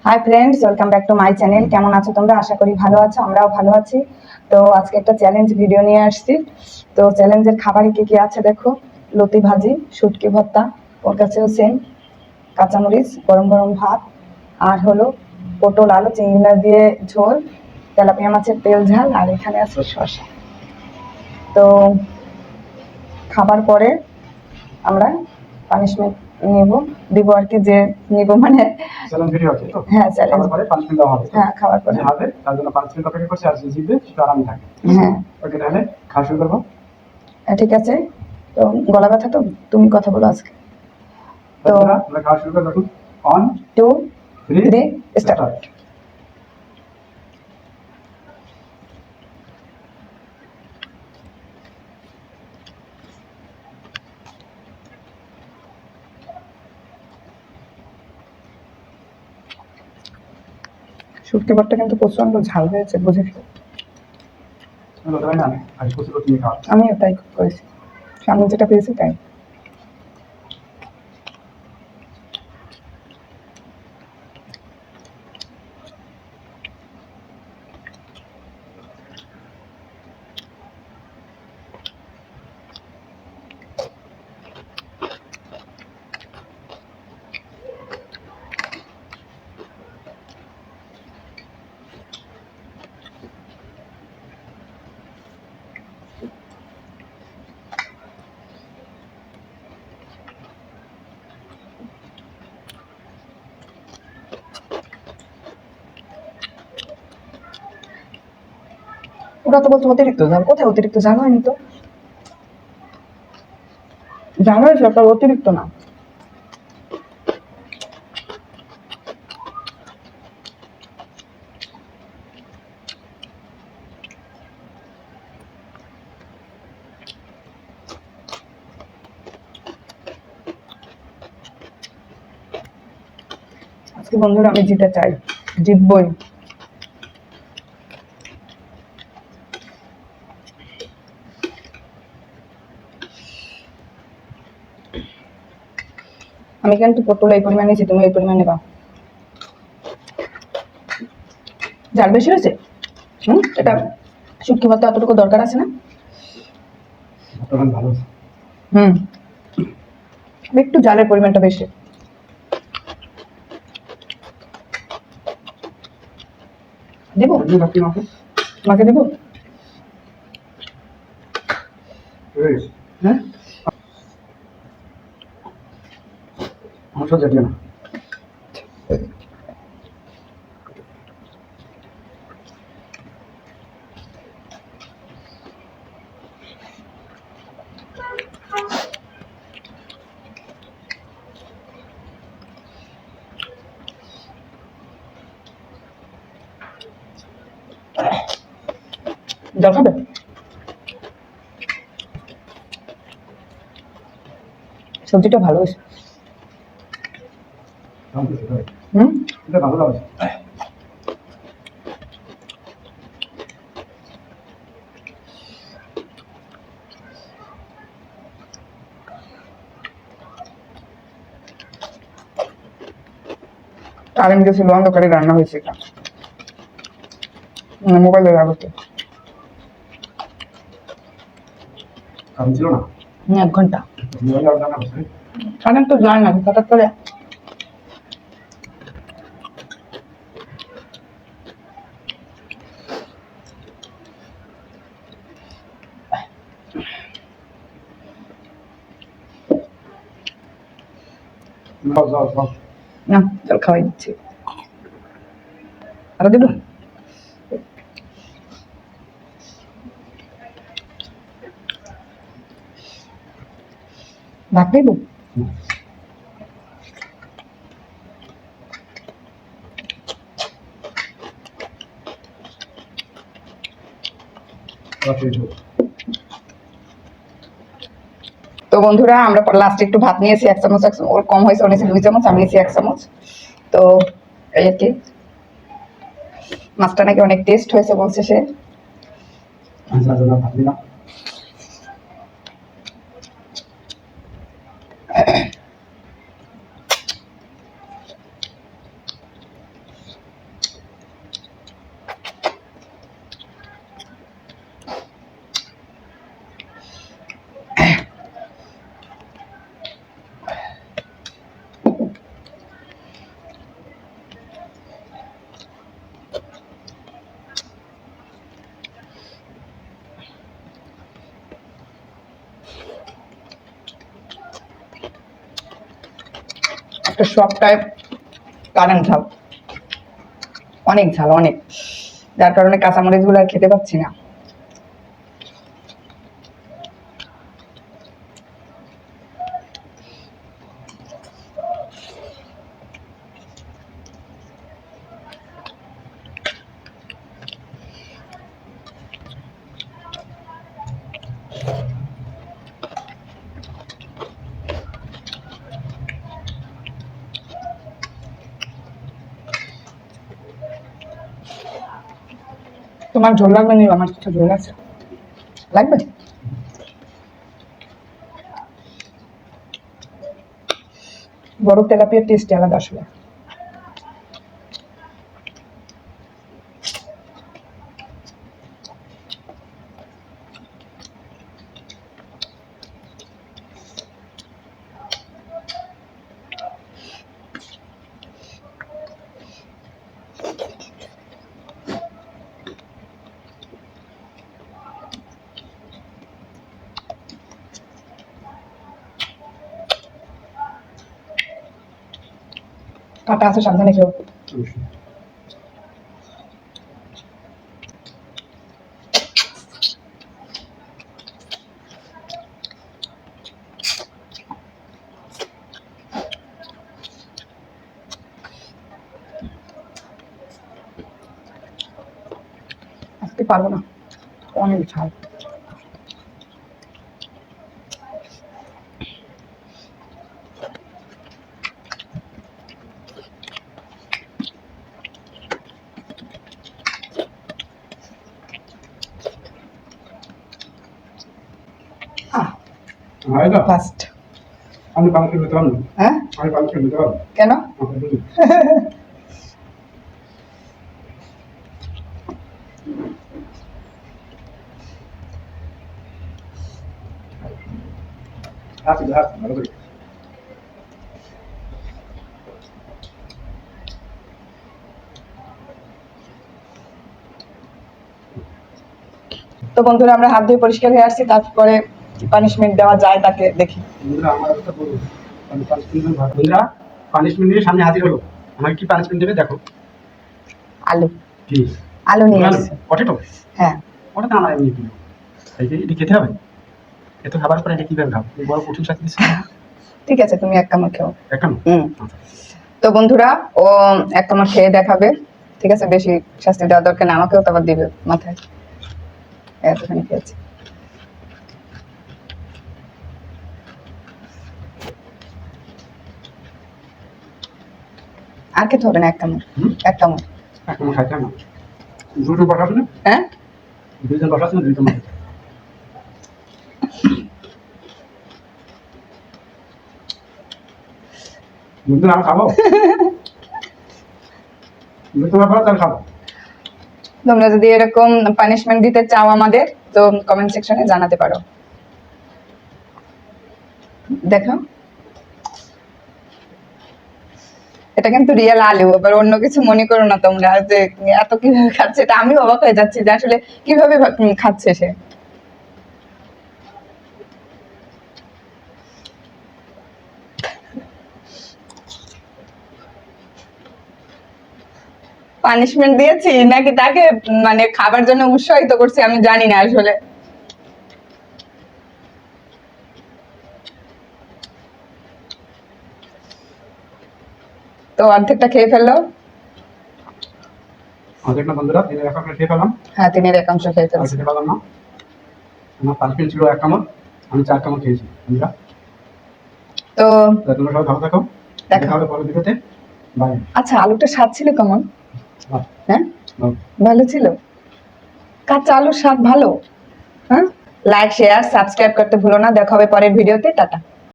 Hi friends, welcome back to my channel. কেমন আছো তোমরা? আশা করি ভালো আছো, আমরাও ভালো আছি। তো আজকে একটা চ্যালেঞ্জ ভিডিও নিয়ে আসছি। তো চ্যালেঞ্জের খাবারে কি কি আছে দেখো। লতি ভাজি, শুটকি ভর্তা, ওর কাছেও সেম, কাঁচামরিচ, গরম গরম ভাত, আর হলো পটল আলু চিংড়ি মাছ দিয়ে ঝোল, তেলাপিয়া মাছের তেল ঝাল, আর এখানে আছে শসা। তো খাবার পরে আমরা পানিশমেন্ট দিব আর কি, যে নিব মানে চ্যালেঞ্জ ভিডিও আছে তো। হ্যাঁ, চ্যালেঞ্জ খাবার পরে পানিশমেন্ট দেওয়া হবে। হ্যাঁ, খাবার পরে হবে, তার জন্য পানিশমেন্ট অপেক্ষা করছে, আর যে জিতবে সেটা আরামে থাকে। হ্যাঁ, ওকে, তাহলে খাওয়া শুরু করবো। ঠিক আছে। তো গলা ব্যথা, তো তুমি কথা বলো আজকে। তো আমরা খাওয়া শুরু করবো। 1 2 3 3 স্টার্ট। শুটকি ভর্তা কিন্তু প্রচন্ড ঝাল হয়েছে, বুঝেছি। আমিও তাই করেছি, সামনে যেটা পেয়েছি তাই। ওরা তো বলতো অতিরিক্ত ঝাল, কোথায় অতিরিক্ত ঝাল হয়নি তো। ঝাল হয়েছে, ওটা অতিরিক্ত না। আজকে বন্ধুরা আমি জিতে চাই, জিতবই। আমি কিন্তু পটল এই পরিমাণে নিয়েছি, তুমি এই পরিমাণে নেবা। ঝাল বেশি হয়েছে। এটা শুটকি ভর্তা এতটুকু দরকার আছে না? ভালো। একটু ঝালের পরিমাণটা বেশি। দেবো মাকে দেবো। হ্যাঁ, মাংস জাতীয় না। জল খাবে? সবজিটা ভালো হয়েছে। ভালো লাগছে। কারেন্ট গেছিল, অন্ধকারে রান্না হয়েছে এটা, মোবাইলে লাগছে। ছিল না 1 ঘন্টা কারেন্ট তো যায় না হঠাৎ করে। না, জল খাওয়াই দিচ্ছি। আরো দেবো? ভাত দেবো? তো বন্ধুরা আমরা লাস্টে একটু ভাত নিয়েছি 1 চামচ, ওর কম হয়েছে, ও নিয়েছে 2 চামচ, আমি নিয়েছি 1 চামচ। তো এই আর কি, মাছটা নাকি অনেক টেস্ট হয়েছে বলছে সে। একটা সবটাই কারেন্ট ঝাল, অনেক ঝাল অনেক, যার কারণে কাঁচামরিচগুলো আর খেতে পাচ্ছি না। তোমার ঝোল লাগবে নি? আমার কিছু ঝোল আছে, লাগবে? বড় তেলাপিয়ার টেস্ট আলাদা আসলে। কাটা আছে, সাবধানে খেও। আজকে পারবো না, অনেক ঝাল। ফার্স্ট আমি পান খেয়ে নিতে পারবো না। হ্যাঁ, আমি পান খেয়ে নিতে পারবো। কেন? আমাকে বলুন। ভালো করে। তো বন্ধুরা, আমরা হাত ধুয়ে পরিষ্কার হয়ে আসছি, তারপরে পানিশমেন্ট দেওয়া যায় তাকে দেখি। বন্ধুরা আমার কথা বলুন, আমি পানিশমেন্ট বন্ধুরা পানিশমেন্ট নিয়ে সামনে হাজির হলো। আমাকে কি পানিশমেন্ট দেবে দেখো। আলু, কি আলু নিয়ে আসছি। পটেটো? হ্যাঁ, ওটা তো আমার এমনি প্রিয়। এই যে এটা খেতে হবে, এত খাবার পরে এটা কিভাবে খাবো? এই বড় কঠিন সাথে দিচ্ছে। ঠিক আছে, তুমি এক কামড় খেও। এক কামড়? আচ্ছা। তো বন্ধুরা, ও এক কামড় খেয়ে দেখাবে, ঠিক আছে? বেশি শাস্তি দেওয়ার দরকার না, আমাকেও তো আবার দিবে মাথায়, এতখানি খেয়েছি। আর খেতে হবে না, এক কামড়, এক কামড়। এক কামড় খাইতে না, দুজন বসাস না? হ্যাঁ, দুজন বসাস না, দুজন বসাস। বন্ধুরা আমি খাবো, তোমরা খাবো তাহলে খাবো। তোমরা যদি এরকম পানিশমেন্ট দিতে চাও আমাদের, তো কমেন্ট সেকশনে জানাতে পারো। দেখো, এটা কিন্তু রিয়েল আলু, আবার অন্য কিছু মনে করো না তোমরা যে এত কিভাবে খাচ্ছে। এটা আমি অবাক হয়ে যাচ্ছি যে আসলে কিভাবে খাচ্ছে সে। পানিশমেন্ট দিয়েছি নাকি তাকে মানে খাবার জন্য উৎসাহিত করছি আমি জানি না আসলে। তো অর্ধেকটা খেয়ে ফেললো। অর্ধেক না বন্ধুরা, তিনের এক কামড় খেয়ে ফেলাম। হ্যাঁ, তিনের একাংশ খেয়ে আর ফেলছি। খেতে পারলাম না। আমার পানিশমেন্ট ছিল এক কামড়, আমি 4 কামড় খেয়েছি বন্ধুরা। তো তোমরা সবাই ভালো থাকো, দেখা হবে পরের ভিডিওতে। বাই। আচ্ছা, আলুটা স্বাদ ছিল কেমন? বাহ। হ্যাঁ, বাহ। ভালো ছিল। কাঁচা আলুর স্বাদ ভালো। হ্যাঁ, লাইক শেয়ার সাবস্ক্রাইব করতে ভুলো না। দেখা হবে পরের ভিডিওতে। টাটা।